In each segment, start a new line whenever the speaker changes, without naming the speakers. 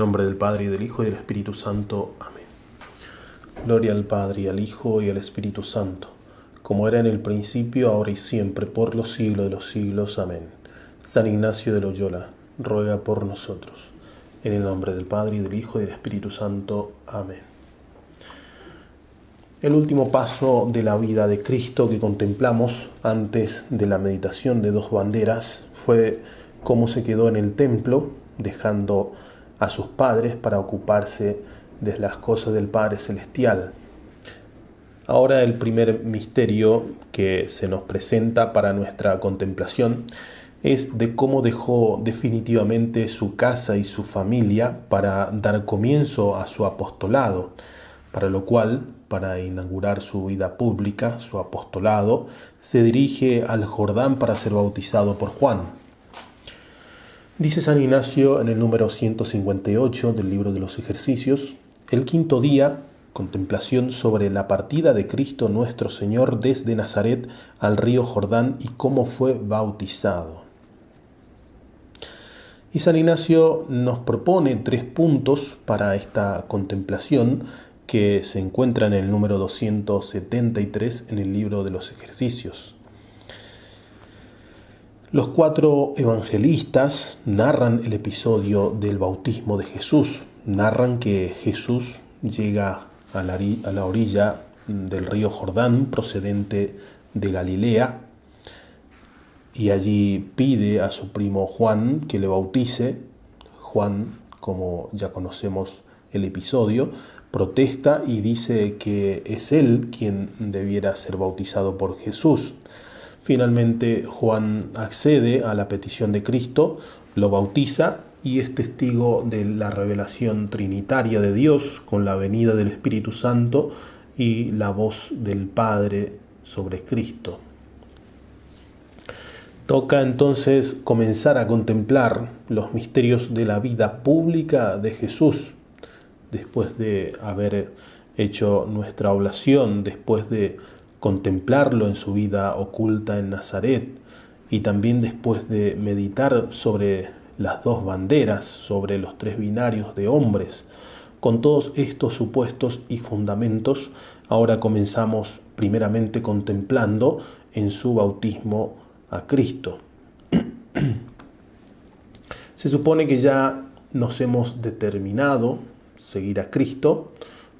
nombre del Padre, y del Hijo, y del Espíritu Santo. Amén. Gloria al Padre, y al Hijo, y al Espíritu Santo, como era en el principio, ahora y siempre, por los siglos de los siglos. Amén. San Ignacio de Loyola, ruega por nosotros. En el nombre del Padre, y del Hijo, y del Espíritu Santo. Amén. El último paso de la vida de Cristo que contemplamos antes de la meditación de dos banderas fue cómo se quedó en el templo, dejando a sus padres para ocuparse de las cosas del Padre Celestial. Ahora el primer misterio que se nos presenta para nuestra contemplación es de cómo dejó definitivamente su casa y su familia para dar comienzo a su apostolado, para lo cual, para inaugurar su vida pública, su apostolado, se dirige al Jordán para ser bautizado por Juan. Dice San Ignacio en el número 158 del libro de los ejercicios: el quinto día, contemplación sobre la partida de Cristo nuestro Señor desde Nazaret al río Jordán y cómo fue bautizado. Y San Ignacio nos propone 3 puntos para esta contemplación que se encuentran en el número 273 en el libro de los ejercicios. Los 4 evangelistas narran el episodio del bautismo de Jesús. Narran que Jesús llega a la orilla del río Jordán, procedente de Galilea, y allí pide a su primo Juan que le bautice. Juan, como ya conocemos el episodio, protesta y dice que es él quien debiera ser bautizado por Jesús. Finalmente Juan accede a la petición de Cristo, lo bautiza y es testigo de la revelación trinitaria de Dios con la venida del Espíritu Santo y la voz del Padre sobre Cristo. Toca entonces comenzar a contemplar los misterios de la vida pública de Jesús, después de haber hecho nuestra oblación, después de contemplarlo en su vida oculta en Nazaret y también después de meditar sobre las 2 banderas, sobre los 3 binarios de hombres. Con todos estos supuestos y fundamentos, ahora comenzamos primeramente contemplando en su bautismo a Cristo. Se supone que ya nos hemos determinado seguir a Cristo,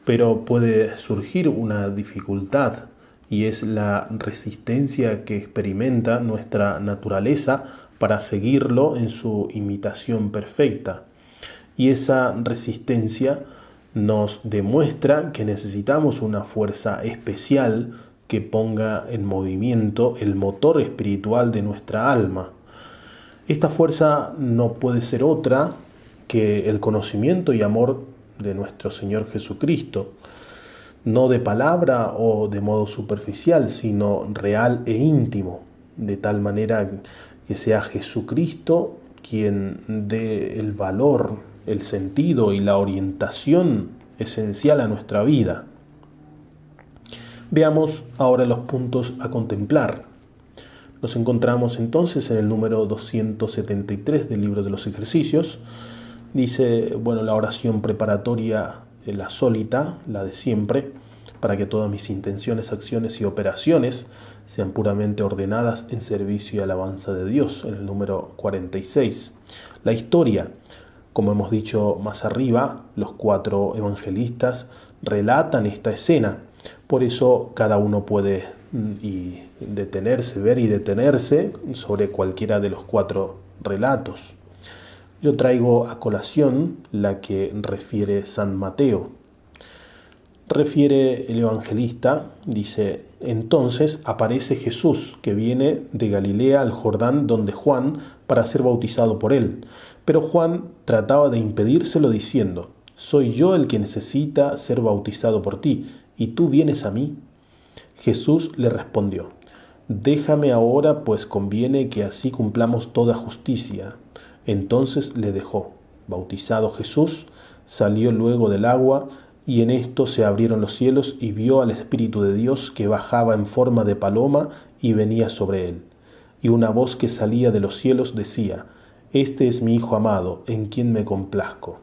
pero puede surgir una dificultad, y es la resistencia que experimenta nuestra naturaleza para seguirlo en su imitación perfecta. Y esa resistencia nos demuestra que necesitamos una fuerza especial que ponga en movimiento el motor espiritual de nuestra alma. Esta fuerza no puede ser otra que el conocimiento y amor de nuestro Señor Jesucristo, no de palabra o de modo superficial, sino real e íntimo, de tal manera que sea Jesucristo quien dé el valor, el sentido y la orientación esencial a nuestra vida. Veamos ahora los puntos a contemplar. Nos encontramos entonces en el número 273 del libro de los ejercicios. Dice, la oración preparatoria, la sólita, la de siempre, para que todas mis intenciones, acciones y operaciones sean puramente ordenadas en servicio y alabanza de Dios, en el número 46. La historia, como hemos dicho más arriba, los 4 evangelistas relatan esta escena. Por eso cada uno puede ver y detenerse sobre cualquiera de los 4 relatos. Yo traigo a colación la que refiere San Mateo. Refiere el evangelista, dice: entonces aparece Jesús, que viene de Galilea al Jordán donde Juan, para ser bautizado por él. Pero Juan trataba de impedírselo diciendo: soy yo el que necesita ser bautizado por ti, ¿y tú vienes a mí? Jesús le respondió: déjame ahora, pues conviene que así cumplamos toda justicia. Entonces le dejó. Bautizado Jesús, salió luego del agua, y en esto se abrieron los cielos y vio al Espíritu de Dios que bajaba en forma de paloma y venía sobre él. Y una voz que salía de los cielos decía: este es mi Hijo amado, en quien me complazco.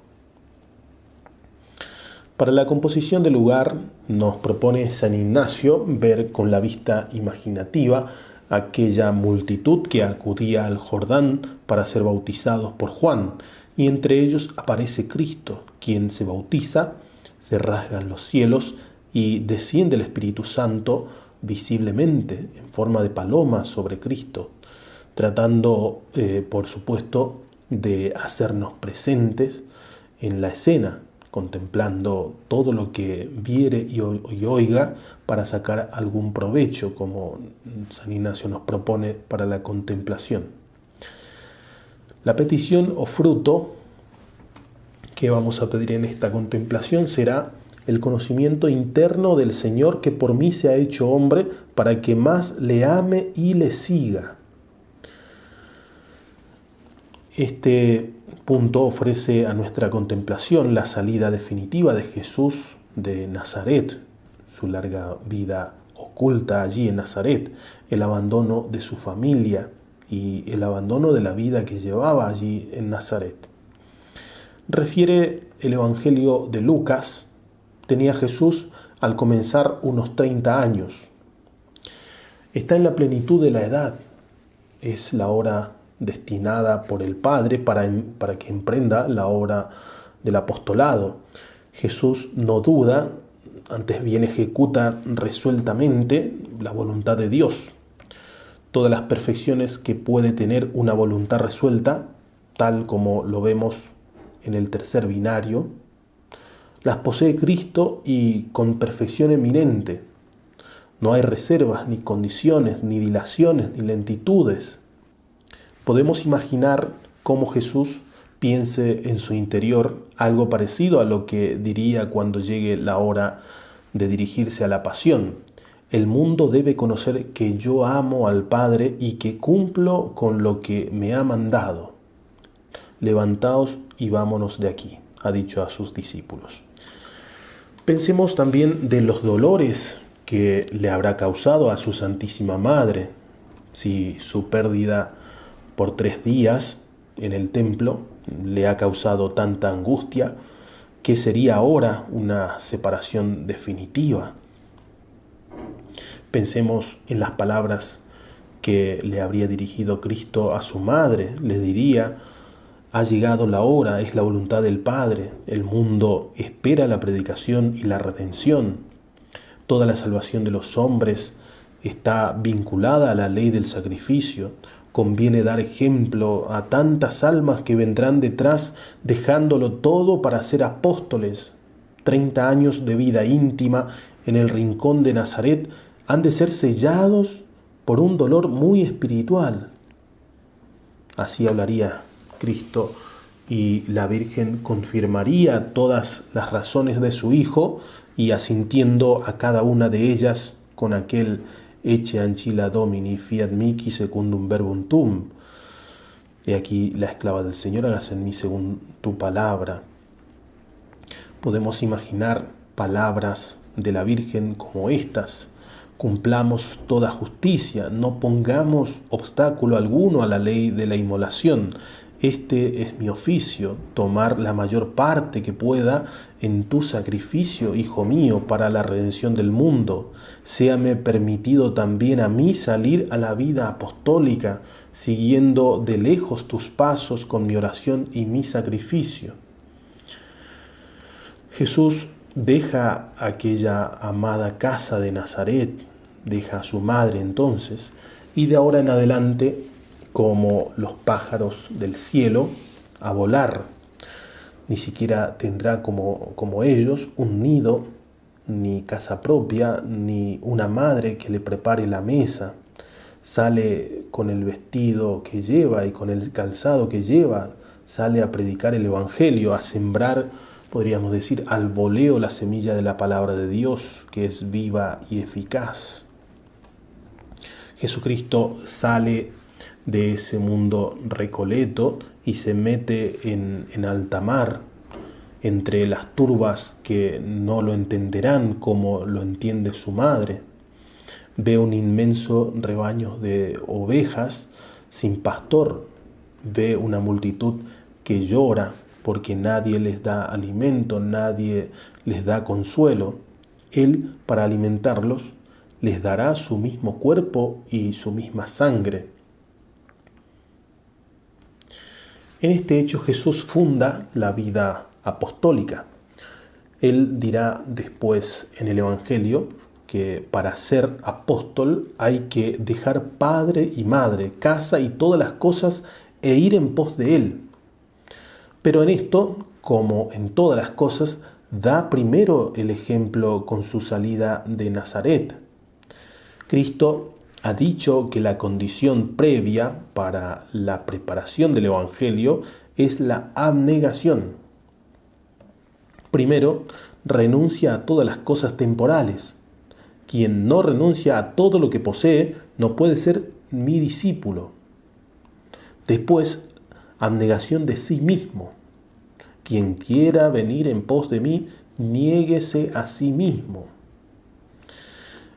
Para la composición del lugar nos propone San Ignacio ver con la vista imaginativa aquella multitud que acudía al Jordán para ser bautizados por Juan, y entre ellos aparece Cristo, quien se bautiza, se rasgan los cielos y desciende el Espíritu Santo visiblemente en forma de paloma sobre Cristo, tratando, por supuesto, de hacernos presentes en la escena, contemplando todo lo que viere y oiga para sacar algún provecho, como San Ignacio nos propone para la contemplación. La petición o fruto que vamos a pedir en esta contemplación será el conocimiento interno del Señor que por mí se ha hecho hombre para que más le ame y le siga. Este punto ofrece a nuestra contemplación la salida definitiva de Jesús de Nazaret, su larga vida oculta allí en Nazaret, el abandono de su familia y el abandono de la vida que llevaba allí en Nazaret. Refiere el Evangelio de Lucas, tenía Jesús al comenzar unos 30 años. Está en la plenitud de la edad, es la hora destinada por el Padre para que emprenda la obra del apostolado. Jesús no duda, antes bien ejecuta resueltamente la voluntad de Dios. Todas las perfecciones que puede tener una voluntad resuelta, tal como lo vemos en el tercer binario, las posee Cristo y con perfección eminente. No hay reservas, ni condiciones, ni dilaciones, ni lentitudes. Podemos imaginar cómo Jesús piense en su interior algo parecido a lo que diría cuando llegue la hora de dirigirse a la pasión. El mundo debe conocer que yo amo al Padre y que cumplo con lo que me ha mandado. Levantaos y vámonos de aquí, ha dicho a sus discípulos. Pensemos también de los dolores que le habrá causado a su Santísima Madre, si su pérdida por 3 días en el templo le ha causado tanta angustia, ¿qué sería ahora una separación definitiva? Pensemos en las palabras que le habría dirigido Cristo a su madre. Le diría: ha llegado la hora, es la voluntad del Padre, el mundo espera la predicación y la redención. Toda la salvación de los hombres está vinculada a la ley del sacrificio. Conviene dar ejemplo a tantas almas que vendrán detrás dejándolo todo para ser apóstoles. 30 años de vida íntima en el rincón de Nazaret han de ser sellados por un dolor muy espiritual. Así hablaría Cristo y la Virgen confirmaría todas las razones de su Hijo y asintiendo a cada una de ellas con aquel Ecce ancilla Domini, fiat mihi secundum verbum tuum. He aquí la esclava del Señor, hágase en mí según tu palabra. Podemos imaginar palabras de la Virgen como estas: cumplamos toda justicia, no pongamos obstáculo alguno a la ley de la inmolación. Este es mi oficio, tomar la mayor parte que pueda en tu sacrificio, Hijo mío, para la redención del mundo. Séame permitido también a mí salir a la vida apostólica, siguiendo de lejos tus pasos con mi oración y mi sacrificio. Jesús deja aquella amada casa de Nazaret, deja a su madre entonces, y de ahora en adelante, como los pájaros del cielo, a volar. Ni siquiera tendrá como ellos un nido, ni casa propia, ni una madre que le prepare la mesa. Sale con el vestido que lleva y con el calzado que lleva, sale a predicar el Evangelio, a sembrar, podríamos decir, al voleo la semilla de la palabra de Dios, que es viva y eficaz. Jesucristo sale de ese mundo recoleto y se mete en alta mar, entre las turbas que no lo entenderán como lo entiende su madre. Ve un inmenso rebaño de ovejas sin pastor, ve una multitud que llora, porque nadie les da alimento, nadie les da consuelo. Él, para alimentarlos, les dará su mismo cuerpo y su misma sangre. En este hecho Jesús funda la vida apostólica. Él dirá después en el Evangelio que para ser apóstol hay que dejar padre y madre, casa y todas las cosas e ir en pos de Él. Pero en esto, como en todas las cosas, da primero el ejemplo con su salida de Nazaret. Cristo ha dicho que la condición previa para la preparación del Evangelio es la abnegación. Primero, renuncia a todas las cosas temporales. Quien no renuncia a todo lo que posee no puede ser mi discípulo. Después, abnegación de sí mismo. Quien quiera venir en pos de mí, niéguese a sí mismo.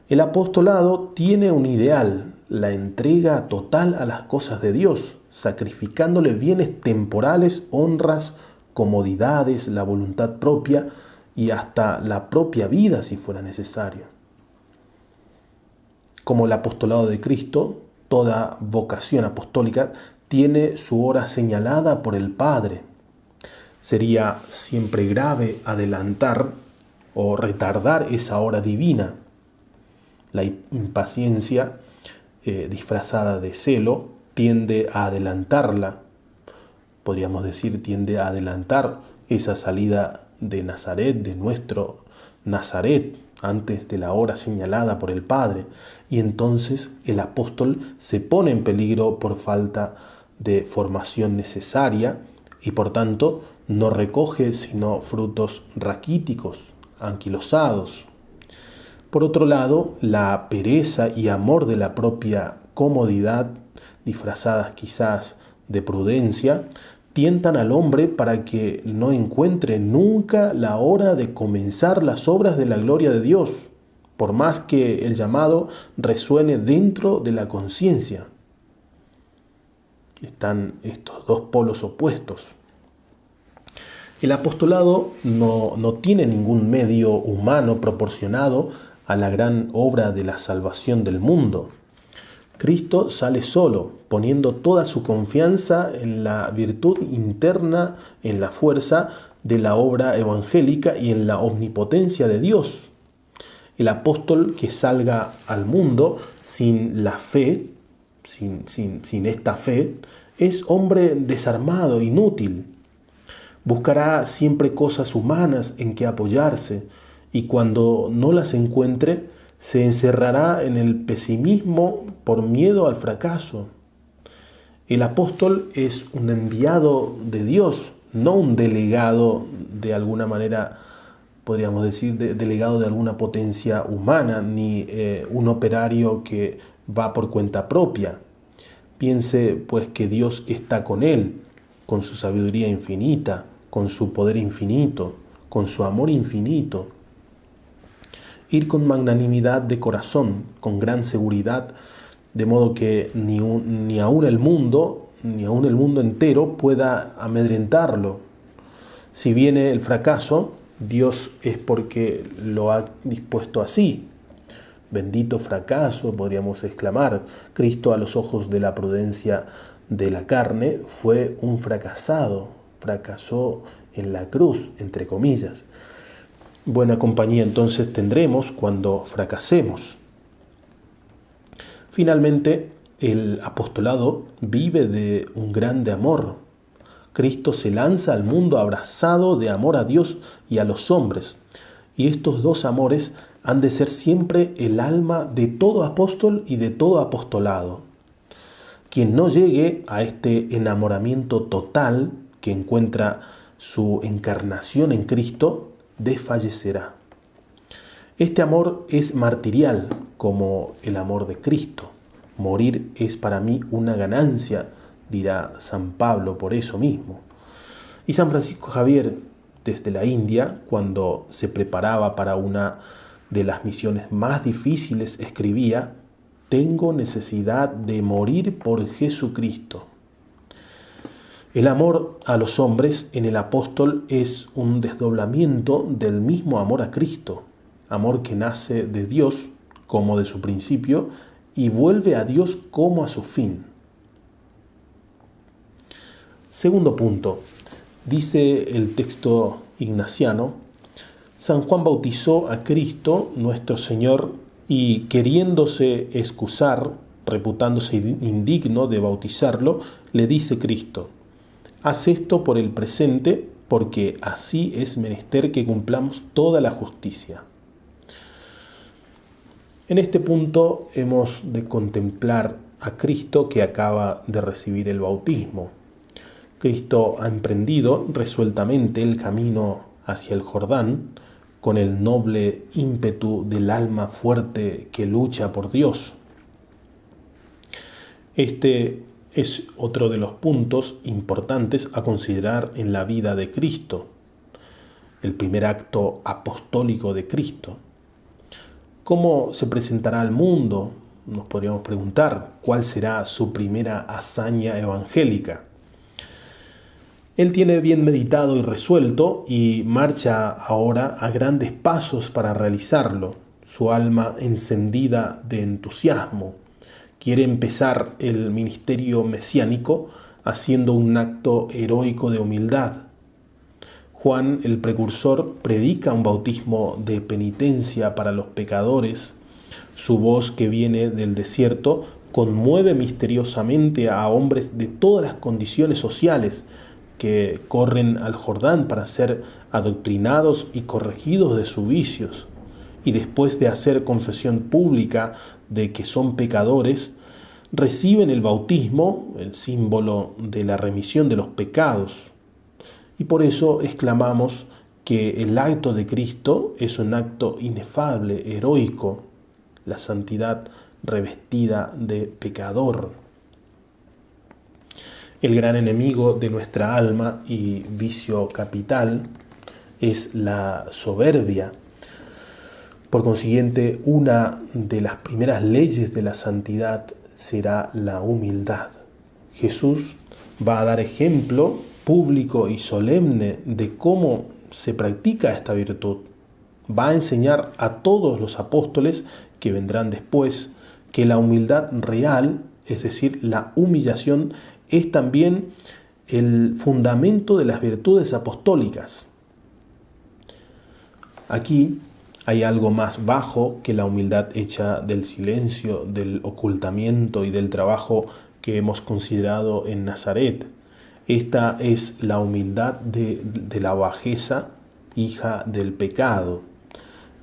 El apostolado tiene un ideal, la entrega total a las cosas de Dios, sacrificándole bienes temporales, honras, comodidades, la voluntad propia y hasta la propia vida si fuera necesario. Como el apostolado de Cristo, toda vocación apostólica tiene su hora señalada por el Padre. Sería siempre grave adelantar o retardar esa hora divina. La impaciencia disfrazada de celo tiende a adelantarla. Podríamos decir, tiende a adelantar esa salida de Nazaret, de nuestro Nazaret, antes de la hora señalada por el Padre. Y entonces el apóstol se pone en peligro por falta de formación necesaria y por tanto no recoge sino frutos raquíticos, anquilosados. Por otro lado, la pereza y amor de la propia comodidad, disfrazadas quizás de prudencia, tientan al hombre para que no encuentre nunca la hora de comenzar las obras de la gloria de Dios, por más que el llamado resuene dentro de la conciencia. Están estos dos polos opuestos. El apostolado no tiene ningún medio humano proporcionado a la gran obra de la salvación del mundo. Cristo sale solo, poniendo toda su confianza en la virtud interna, en la fuerza de la obra evangélica y en la omnipotencia de Dios. El apóstol que salga al mundo sin la fe, sin esta fe, es hombre desarmado, inútil. Buscará siempre cosas humanas en que apoyarse y cuando no las encuentre, se encerrará en el pesimismo por miedo al fracaso. El apóstol es un enviado de Dios, no un delegado de alguna manera, podríamos decir, delegado de alguna potencia humana, ni un operario que va por cuenta propia. Piense pues que Dios está con él, con su sabiduría infinita, con su poder infinito, con su amor infinito. Ir con magnanimidad de corazón, con gran seguridad, de modo que ni aun el mundo entero pueda amedrentarlo. Si viene el fracaso, Dios es porque lo ha dispuesto así. Bendito fracaso, podríamos exclamar. Cristo, a los ojos de la prudencia de la carne, fue un fracasado, fracasó en la cruz, entre comillas. Buena compañía entonces tendremos cuando fracasemos. Finalmente, el apostolado vive de un grande amor. Cristo se lanza al mundo abrazado de amor a Dios y a los hombres. Y estos dos amores han de ser siempre el alma de todo apóstol y de todo apostolado. Quien no llegue a este enamoramiento total que encuentra su encarnación en Cristo, desfallecerá. Este amor es martirial como el amor de Cristo. Morir es para mí una ganancia, dirá San Pablo por eso mismo. Y San Francisco Javier, desde la India, cuando se preparaba para una de las misiones más difíciles, escribía: tengo necesidad de morir por Jesucristo. El amor a los hombres en el apóstol es un desdoblamiento del mismo amor a Cristo, amor que nace de Dios como de su principio y vuelve a Dios como a su fin. Segundo punto, dice el texto ignaciano: San Juan bautizó a Cristo, nuestro Señor, y queriéndose excusar, reputándose indigno de bautizarlo, le dice Cristo: haz esto por el presente, porque así es menester que cumplamos toda la justicia. En este punto hemos de contemplar a Cristo que acaba de recibir el bautismo. Cristo ha emprendido resueltamente el camino hacia el Jordán con el noble ímpetu del alma fuerte que lucha por Dios. Este es otro de los puntos importantes a considerar en la vida de Cristo, el primer acto apostólico de Cristo. ¿Cómo se presentará al mundo? Nos podríamos preguntar, ¿cuál será su primera hazaña evangélica? Él tiene bien meditado y resuelto y marcha ahora a grandes pasos para realizarlo, su alma encendida de entusiasmo. Quiere empezar el ministerio mesiánico haciendo un acto heroico de humildad. Juan, el precursor, predica un bautismo de penitencia para los pecadores. Su voz, que viene del desierto, conmueve misteriosamente a hombres de todas las condiciones sociales que corren al Jordán para ser adoctrinados y corregidos de sus vicios. Y después de hacer confesión pública de que son pecadores, reciben el bautismo, el símbolo de la remisión de los pecados. Y por eso exclamamos que el acto de Cristo es un acto inefable, heroico, la santidad revestida de pecador. El gran enemigo de nuestra alma y vicio capital es la soberbia. Por consiguiente, una de las primeras leyes de la santidad será la humildad. Jesús va a dar ejemplo público y solemne de cómo se practica esta virtud. Va a enseñar a todos los apóstoles que vendrán después que la humildad real, es decir, la humillación, es también el fundamento de las virtudes apostólicas. Aquí hay algo más bajo que la humildad hecha del silencio, del ocultamiento y del trabajo que hemos considerado en Nazaret. Esta es la humildad de la bajeza, hija del pecado.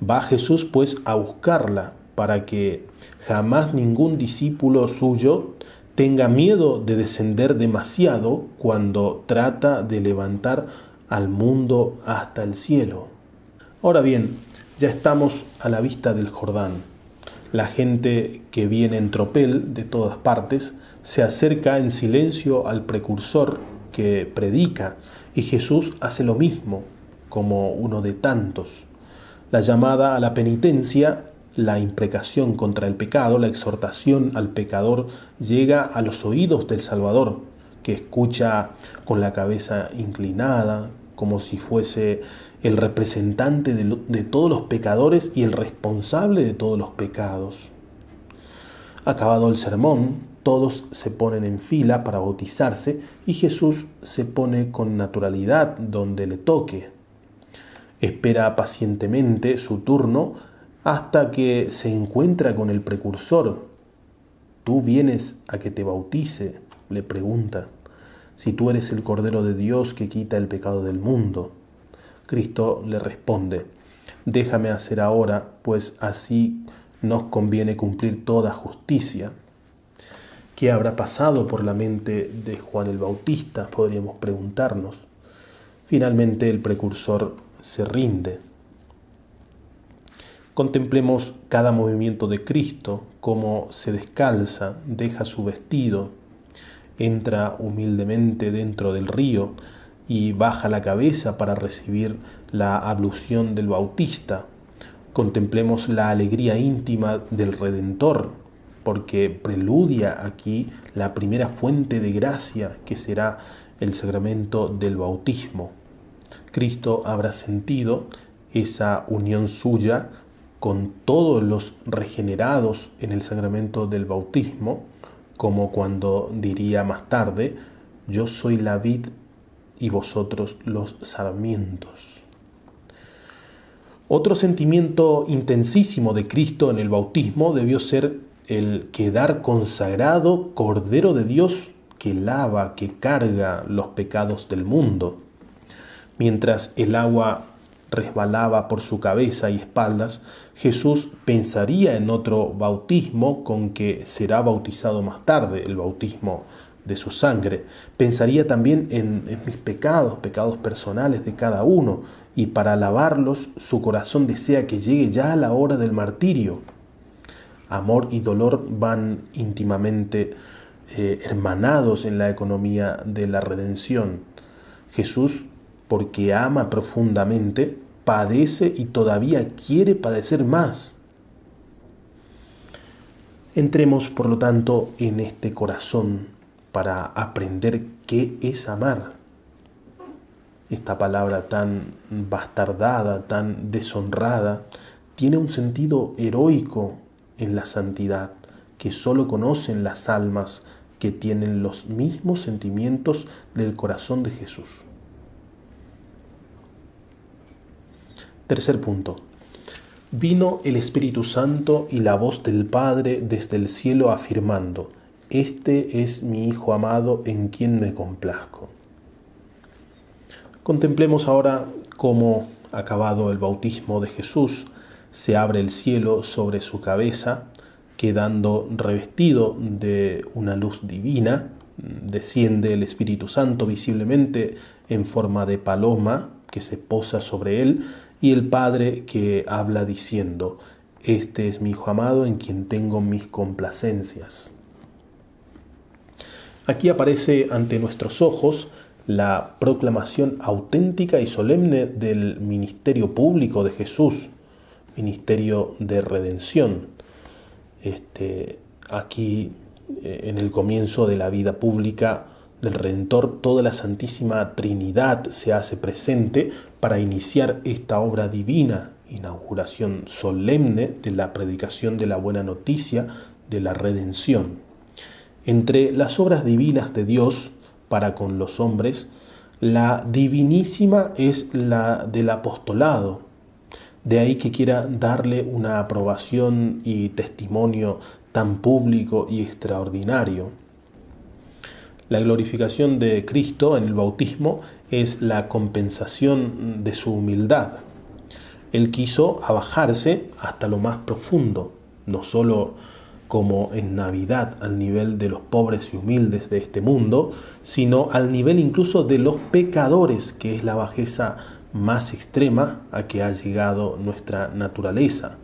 Va Jesús pues a buscarla para que jamás ningún discípulo suyo tenga miedo de descender demasiado cuando trata de levantar al mundo hasta el cielo. Ahora bien, ya estamos a la vista del Jordán. La gente que viene en tropel de todas partes se acerca en silencio al precursor que predica, y Jesús hace lo mismo, como uno de tantos. La llamada a la penitencia, la imprecación contra el pecado, la exhortación al pecador llega a los oídos del Salvador, que escucha con la cabeza inclinada, como si fuese el representante de todos los pecadores y el responsable de todos los pecados. Acabado el sermón, todos se ponen en fila para bautizarse y Jesús se pone con naturalidad donde le toque. Espera pacientemente su turno hasta que se encuentra con el precursor. ¿Tú vienes a que te bautice?, le pregunta. Si tú eres el Cordero de Dios que quita el pecado del mundo. Cristo le responde: déjame hacer ahora, pues así nos conviene cumplir toda justicia. ¿Qué habrá pasado por la mente de Juan el Bautista?, podríamos preguntarnos. Finalmente el precursor se rinde. Contemplemos cada movimiento de Cristo, cómo se descalza, deja su vestido, entra humildemente dentro del río y baja la cabeza para recibir la ablución del Bautista. Contemplemos la alegría íntima del Redentor, porque preludia aquí la primera fuente de gracia que será el sacramento del bautismo. Cristo habrá sentido esa unión suya con todos los regenerados en el sacramento del bautismo, como cuando diría más tarde: yo soy la vid y vosotros los sarmientos. Otro sentimiento intensísimo de Cristo en el bautismo debió ser el quedar consagrado Cordero de Dios que lava, que carga los pecados del mundo. Mientras el agua resbalaba por su cabeza y espaldas, Jesús pensaría en otro bautismo con que será bautizado más tarde, el bautismo de su sangre. Pensaría también en mis pecados personales de cada uno, y para lavarlos su corazón desea que llegue ya la hora del martirio. Amor y dolor van íntimamente hermanados en la economía de la redención. Jesús, porque ama profundamente, padece y todavía quiere padecer más. Entremos, por lo tanto, en este corazón para aprender qué es amar. Esta palabra tan bastardada, tan deshonrada, tiene un sentido heroico en la santidad que solo conocen las almas que tienen los mismos sentimientos del corazón de Jesús. Tercer punto. Vino el Espíritu Santo y la voz del Padre desde el cielo afirmando: este es mi Hijo amado en quien me complazco. Contemplemos ahora cómo, acabado el bautismo de Jesús, se abre el cielo sobre su cabeza, quedando revestido de una luz divina. Desciende el Espíritu Santo visiblemente en forma de paloma que se posa sobre él, y el Padre que habla diciendo: este es mi Hijo amado en quien tengo mis complacencias. Aquí aparece ante nuestros ojos la proclamación auténtica y solemne del ministerio público de Jesús, ministerio de redención. Aquí, en el comienzo de la vida pública del Redentor, toda la Santísima Trinidad se hace presente para iniciar esta obra divina, inauguración solemne de la predicación de la buena noticia de la redención. Entre las obras divinas de Dios para con los hombres, la divinísima es la del apostolado. De ahí que quiera darle una aprobación y testimonio tan público y extraordinario. La glorificación de Cristo en el bautismo es la compensación de su humildad. Él quiso abajarse hasta lo más profundo, no solo como en Navidad al nivel de los pobres y humildes de este mundo, sino al nivel incluso de los pecadores, que es la bajeza más extrema a que ha llegado nuestra naturaleza.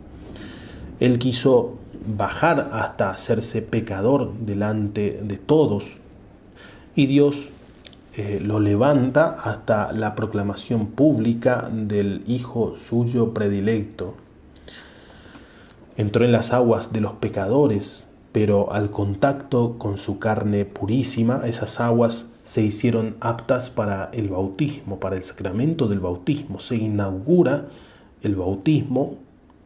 Él quiso bajar hasta hacerse pecador delante de todos, y Dios lo levanta hasta la proclamación pública del Hijo suyo predilecto. Entró en las aguas de los pecadores, pero al contacto con su carne purísima, esas aguas se hicieron aptas para el bautismo, para el sacramento del bautismo. Se inaugura el bautismo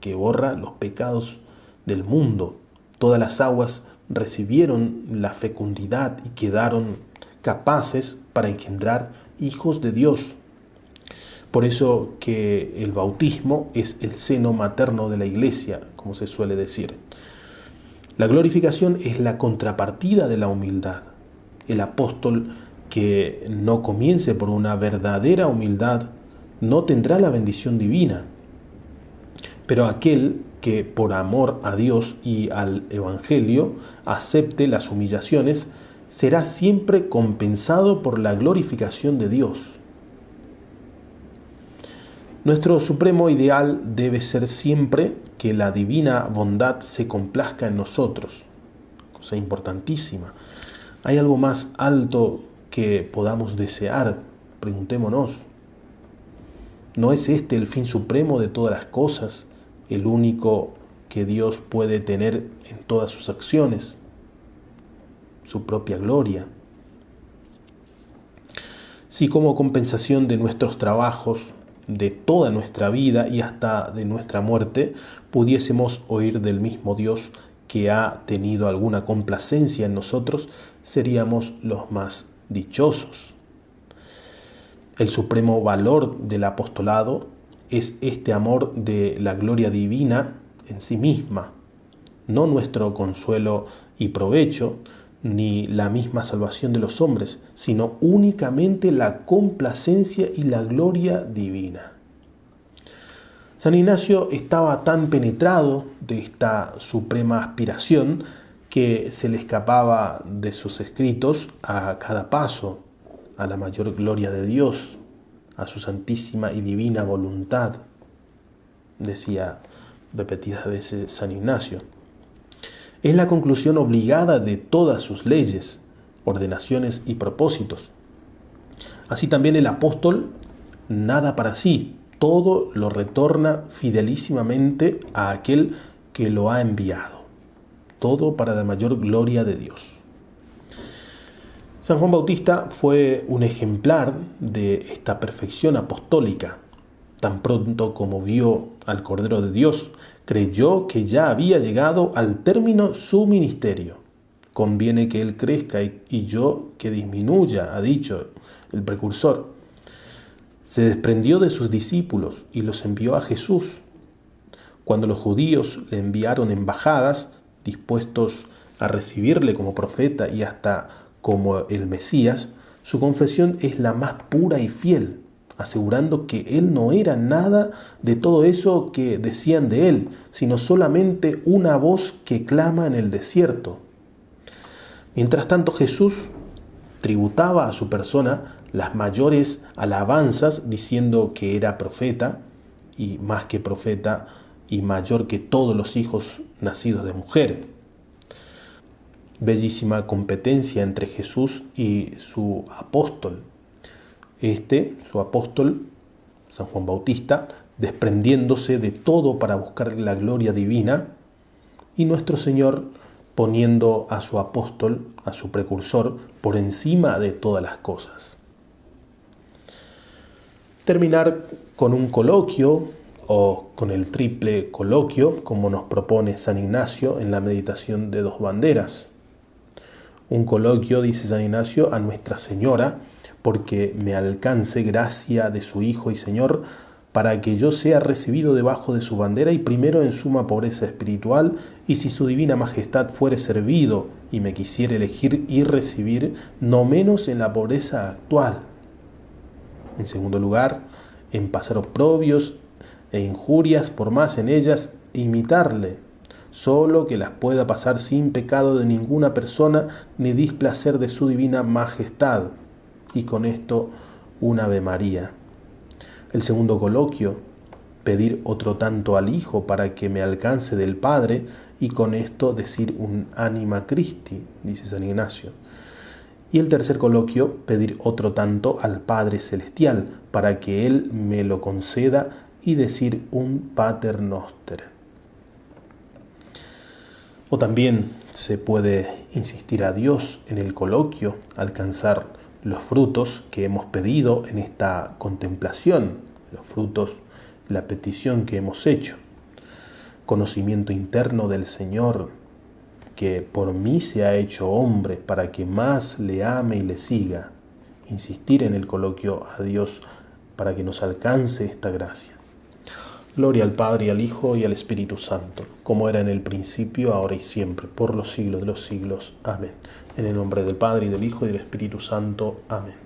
que borra los pecados del mundo. Todas las aguas recibieron la fecundidad y quedaron capaces para engendrar hijos de Dios. Por eso que el bautismo es el seno materno de la Iglesia, como se suele decir. La glorificación es la contrapartida de la humildad. El apóstol que no comience por una verdadera humildad no tendrá la bendición divina. Pero aquel que por amor a Dios y al Evangelio acepte las humillaciones será siempre compensado por la glorificación de Dios. Nuestro supremo ideal debe ser siempre que la divina bondad se complazca en nosotros, cosa importantísima. ¿Hay algo más alto que podamos desear? Preguntémonos. ¿No es este el fin supremo de todas las cosas, el único que Dios puede tener en todas sus acciones? Su propia gloria. Si como compensación de nuestros trabajos, de toda nuestra vida y hasta de nuestra muerte, pudiésemos oír del mismo Dios que ha tenido alguna complacencia en nosotros, seríamos los más dichosos. El supremo valor del apostolado es este amor de la gloria divina en sí misma, no nuestro consuelo y provecho, ni la misma salvación de los hombres, sino únicamente la complacencia y la gloria divina. San Ignacio estaba tan penetrado de esta suprema aspiración que se le escapaba de sus escritos a cada paso a la mayor gloria de Dios, a su santísima y divina voluntad, decía repetidas veces San Ignacio. Es la conclusión obligada de todas sus leyes, ordenaciones y propósitos. Así también el apóstol nada para sí, todo lo retorna fidelísimamente a aquel que lo ha enviado, todo para la mayor gloria de Dios. San Juan Bautista fue un ejemplar de esta perfección apostólica. Tan pronto como vio al Cordero de Dios, creyó que ya había llegado al término su ministerio. Conviene que él crezca y yo que disminuya, ha dicho el precursor. Se desprendió de sus discípulos y los envió a Jesús. Cuando los judíos le enviaron embajadas, dispuestos a recibirle como profeta y hasta como el Mesías, su confesión es la más pura y fiel, asegurando que él no era nada de todo eso que decían de él, sino solamente una voz que clama en el desierto. Mientras tanto, Jesús tributaba a su persona las mayores alabanzas, diciendo que era profeta, y más que profeta, y mayor que todos los hijos nacidos de mujer. Bellísima competencia entre Jesús y su apóstol. Su apóstol, San Juan Bautista, desprendiéndose de todo para buscar la gloria divina, y nuestro Señor poniendo a su apóstol, a su precursor, por encima de todas las cosas. Terminar con un coloquio o con el triple coloquio, como nos propone San Ignacio en la meditación de dos banderas. Un coloquio, dice San Ignacio, a Nuestra Señora, porque me alcance gracia de su Hijo y Señor, para que yo sea recibido debajo de su bandera y primero en suma pobreza espiritual, y si su divina majestad fuere servido y me quisiere elegir y recibir, no menos en la pobreza actual. En segundo lugar, en pasar oprobios e injurias, por más en ellas imitarle, solo que las pueda pasar sin pecado de ninguna persona ni displacer de su divina majestad. Y con esto un Ave María. El segundo coloquio, pedir otro tanto al Hijo para que me alcance del Padre, y con esto decir un Anima Christi, dice San Ignacio. Y el tercer coloquio, pedir otro tanto al Padre Celestial para que Él me lo conceda, y decir un Pater Noster. O también se puede insistir a Dios en el coloquio, alcanzar los frutos que hemos pedido en esta contemplación, los frutos, la petición que hemos hecho. Conocimiento interno del Señor, que por mí se ha hecho hombre para que más le ame y le siga. Insistir en el coloquio a Dios para que nos alcance esta gracia. Gloria al Padre, y al Hijo, y al Espíritu Santo, como era en el principio, ahora y siempre, por los siglos de los siglos. Amén. En el nombre del Padre, y del Hijo, y del Espíritu Santo. Amén.